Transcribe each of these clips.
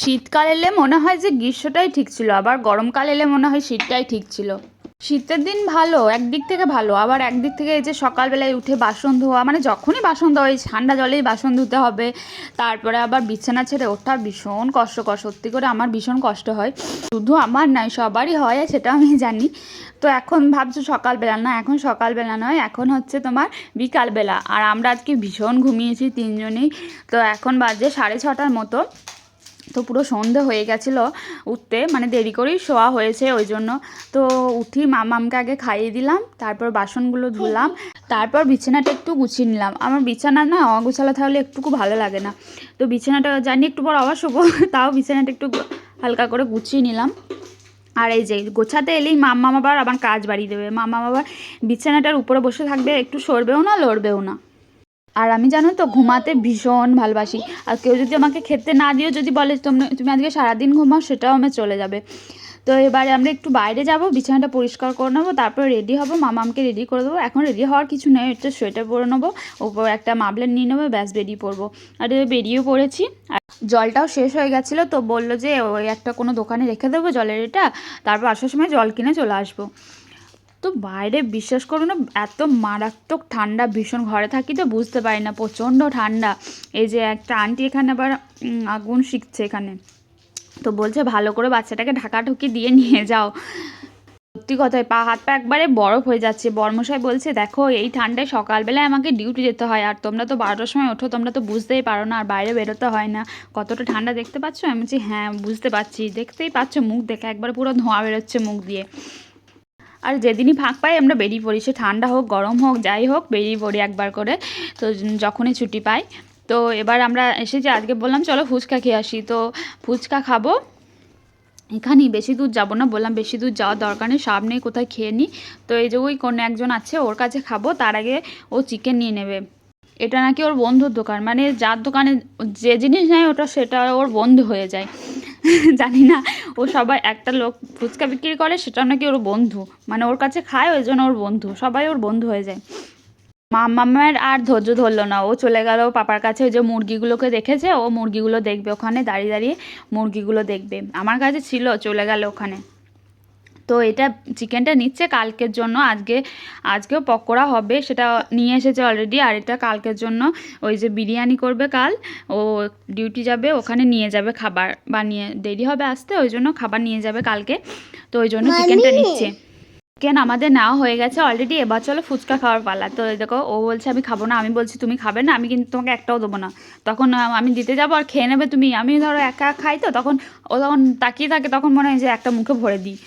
শীতকাল এলে মনে হয় যে গ্রীষ্মটাই ঠিক ছিল, আবার গরমকাল এলে মনে হয় শীতটাই ঠিক ছিল। শীতের দিন ভালো, একদিক থেকে ভালো, আবার একদিক থেকে এই যে সকালবেলায় উঠে বাসন ধোয়া, মানে যখনই বাসন ধোয়া ওই ঠান্ডা জলেই বাসন ধুতে হবে, তারপরে আবার বিছানা ছেড়ে ওঠা ভীষণ কষ্টকর, সত্যি করে আমার ভীষণ কষ্ট হয়। শুধু আমার নয়, সবারই হয়, সেটা আমি জানি। তো এখন ভাবছো সকালবেলা, না এখন সকালবেলা নয়, এখন হচ্ছে তোমার বিকালবেলা। আর আমরা আজকে ভীষণ ঘুমিয়েছি তিনজনেই। তো এখন বাজে 6:30টার মতো। তো পুরো সন্ধে হয়ে গেছিলো উঠতে, মানে দেরি করেই শোয়া হয়েছে ওই জন্য। তো উঠি মামামকে আগে খাইয়ে দিলাম, তারপর বাসনগুলো ধুলাম, তারপর বিছানাটা একটু গুছিয়ে নিলাম। আমার বিছানা না অগোছালো থাকলে একটুকু ভালো লাগে না। তো বিছানাটা জানি একটু পর আবার শোবো, তাও বিছানাটা একটু হালকা করে গুছিয়ে নিলাম। আর এই যে গোছাতে এলেই মাম্মা আবার আমার কাজ বাড়িয়ে দেবে, মাম্মা আবার বিছানাটার উপরে বসে থাকবে, একটু সরবেও না লড়বেও না। আর আমি জানো তো ঘুমাতে ভীষণ ভালোবাসি। আর কেউ যদি আমাকে খেতে না দিও, যদি বলে তুমি আজকে সারাদিন ঘুমাও, সেটাও আমার চলে যাবে। তো এবারে আমরা একটু বাইরে যাব, বিছানাটা পরিষ্কার করে নেবো, তারপর রেডি হবো, মামামকে রেডি করে দেবো। এখন রেডি হওয়ার কিছু নেই, একটা সোয়েটার পরে নেবো, ওপর একটা মাফলার নিয়ে নেবো, ব্যাস বেরিয়ে পড়বো। আর বেরিয়েও পড়েছি। আর জলটাও শেষ হয়ে গেছিলো, তো বললো যে ওই একটা কোনো দোকানে রেখে দেবো জলের এটা, তারপর আসার সময় জল কিনে চলে আসবো। তো বাইরে বিশ্বাস করো না, এত মারাত্মক ঠান্ডা, ভীষণ, ঘরে থাকি তো বুঝতে পারি না, প্রচণ্ড ঠান্ডা। এই যে একটা আন্টি এখানে আবার আগুন শিখছে এখানে, তো বলছে ভালো করে বাচ্চাটাকে ঢাকাঢুকি দিয়ে নিয়ে যাও। সত্যি কথায় পা হাত পা একবারে বরফ হয়ে যাচ্ছে। বর্মশাই বলছে দেখো এই ঠান্ডায় সকালবেলায় আমাকে ডিউটি যেতে হয়, আর তোমরা তো 12টার সময় ওঠো, তোমরা তো বুঝতেই পারো না, আর বাইরে বেরোতে হয় না, কতটা ঠান্ডা দেখতে পাচ্ছ? আমি বলছি হ্যাঁ বুঝতে পারছি, দেখতেই পাচ্ছ মুখ দেখে একবার পুরো ধোঁয়া বেরোচ্ছে মুখ দিয়ে। আর যেদিনই ফাঁক পাই আমরা বেরিয়ে পড়ি, সে ঠান্ডা হোক গরম হোক যাই হোক, বেরিয়ে পড়ি একবার করে। তো যখনই ছুটি পাই। তো এবার আমরা এসেছি, আজকে বললাম চলো ফুচকা খেয়ে আসি, তো ফুচকা খাবো এখানেই, বেশি দূর যাব না, বললাম বেশি দূর যাওয়ার দরকার নেই, সামনেই কোথায় খেয়ে নিই। তো এই যে ওই কোনো একজন আছে ওর কাছে খাবো, তার আগে ও চিকেন নিয়ে নেবে। এটা নাকি ওর বন্ধুর দোকান, মানে যার দোকানে যে জিনিস নেয় ওটা সেটা ওর বন্ধু হয়ে যায়। জানি না, ও সবাই একটা লোক ফুচকা বিক্রি করে, সেটা নাকি ওর বন্ধু, মানে ওর কাছে খায় ওই জন্য ওর বন্ধু, সবাই ওর বন্ধু হয়ে যায়। মামার আর ধৈর্য ধরলো না, ও চলে গেল পাপার কাছে। ওই যে মুরগিগুলোকে দেখেছে, ও মুরগিগুলো দেখবে, ওখানে দাঁড়িয়ে দাঁড়িয়ে মুরগিগুলো দেখবে। আমার কাছে ছিল, চলে গেল ওখানে। তো এটা চিকেনটা নিচ্ছে কালকের জন্য, আজকেও পকোড়া হবে, সেটা নিয়ে এসেছে অলরেডি। আর এটা কালকের জন্য, ওই যে বিরিয়ানি করবে কাল, ও ডিউটি যাবে, ওখানে নিয়ে যাবে খাবার বানিয়ে, দেরি হবে আসতে, ওই জন্য খাবার নিয়ে যাবে কালকে। তো ওই জন্য চিকেনটা নিচ্ছে। চিকেন আমাদের নেওয়া হয়ে গেছে অলরেডি, এবার চলো ফুচকা খাওয়ার পালা। তো দেখো ও বলছে আমি খাবো না, আমি বলছি তুমি খাবে না, আমি কিন্তু তোমাকে একটাও দেবো না। তখন আমি দিতে যাবো আর খেয়ে নেবে তুমি, আমি ধরো একা খাই, তো তখন ও তখন তাকিয়ে থাকে, তখন মনে হয় যে একটা মুখে ভরে দিই।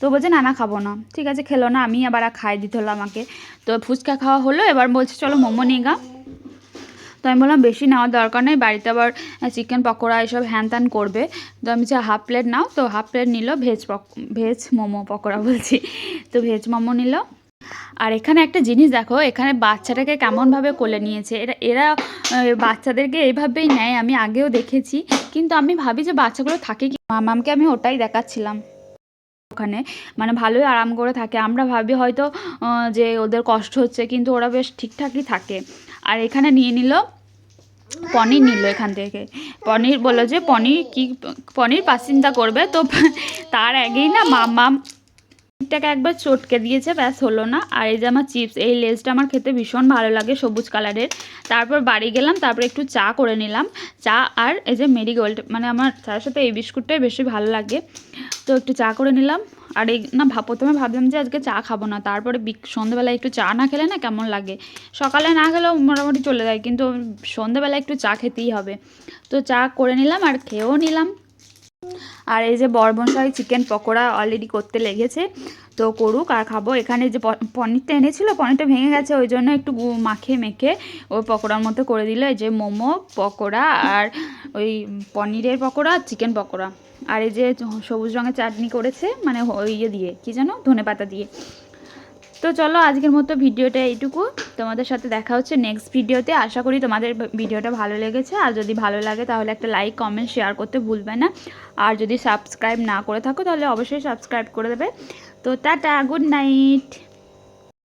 তো বলছে না না খাবো না, ঠিক আছে খেলো না, আমি আবার খাই দিতে হলো আমাকে। তো ফুচকা খাওয়া হলো, এবার বলছে চলো মোমো নিয়ে গা। তো আমি বললাম বেশি নেওয়ার দরকার নেই, বাড়িতে আবার চিকেন পকোড়া এসব হ্যান ত্যান করবে। তো আমি চাই হাফ প্লেট নাও, তো হাফ প্লেট নিল, ভেজ মোমো, পকোড়া বলছি, তো ভেজ মোমো নিল। আর এখানে একটা জিনিস দেখো, এখানে বাচ্চাটাকে কেমনভাবে কোলে নিয়েছে, এরা বাচ্চাদেরকে এইভাবেই নেয়, আমি আগেও দেখেছি, কিন্তু আমি ভাবি যে বাচ্চাগুলো থাকে কি, মামামকে আমি ওটাই দেখাচ্ছিলাম ওখানে, মানে ভালোই আরাম করে থাকে। আমরা ভাবি হয়তো যে ওদের কষ্ট হচ্ছে, কিন্তু ওরা বেশ ঠিকঠাকই থাকে। আর এখানে নিয়ে নিল পনির, নিল এখান থেকে পনির, বললো যে পনির পাসিন্দা করবে। তো তার আগেই না মামাম টাকে একবার চটকে দিয়েছে, ব্যাস হলো না। আর এই যে আমার চিপস, এই লেসটা আমার খেতে ভীষণ ভালো লাগে, সবুজ কালারের। তারপর বাড়ি গেলাম, তারপর একটু চা করে নিলাম, চা আর এই যে মেরিগোল্ড, মানে আমার চায়ের সাথে এই বিস্কুটটাই বেশি ভালো লাগে। তো একটু চা করে নিলাম। আর এই না প্রথমে ভাবলাম যে আজকে চা খাবো না, তারপরে সন্ধ্যেবেলায় একটু চা না খেলে না কেমন লাগে, সকালে না খেলেও মোটামুটি চলে যায়, কিন্তু সন্ধ্যেবেলায় একটু চা খেতেই হবে। তো চা করে নিলাম আর খেয়েও নিলাম। আর এই যে বরমশাই চিকেন পকোড়া অলরেডি করতে লেগেছে, তো করুক আর খাবো। এখানে যে পনিরটা এনেছিল, পনিরটা ভেঙে গেছে, ওই জন্য একটু মেখে ওই পকোড়ার মতো করে দিল। এই যে মোমো, পকোড়া আর ওই পনিরের পকোড়া, চিকেন পকোড়া। আর এই যে সবুজ রঙের চাটনি করেছে, মানে ওই ইয়ে দিয়ে, কী যেন, ধনেপাতা দিয়ে। তো চলো আজকের মতো ভিডিওটা এইটুকু, তোমাদের সাথে দেখা হচ্ছে নেক্সট ভিডিওতে। আশা করি তোমাদের ভিডিওটা ভালো লেগেছে, আর যদি ভালো লাগে তাহলে একটা লাইক কমেন্ট শেয়ার করতে ভুলবে না। আর যদি সাবস্ক্রাইব না করে থাকো তাহলে অবশ্যই সাবস্ক্রাইব করে দেবে। তো টাটা, গুড নাইট।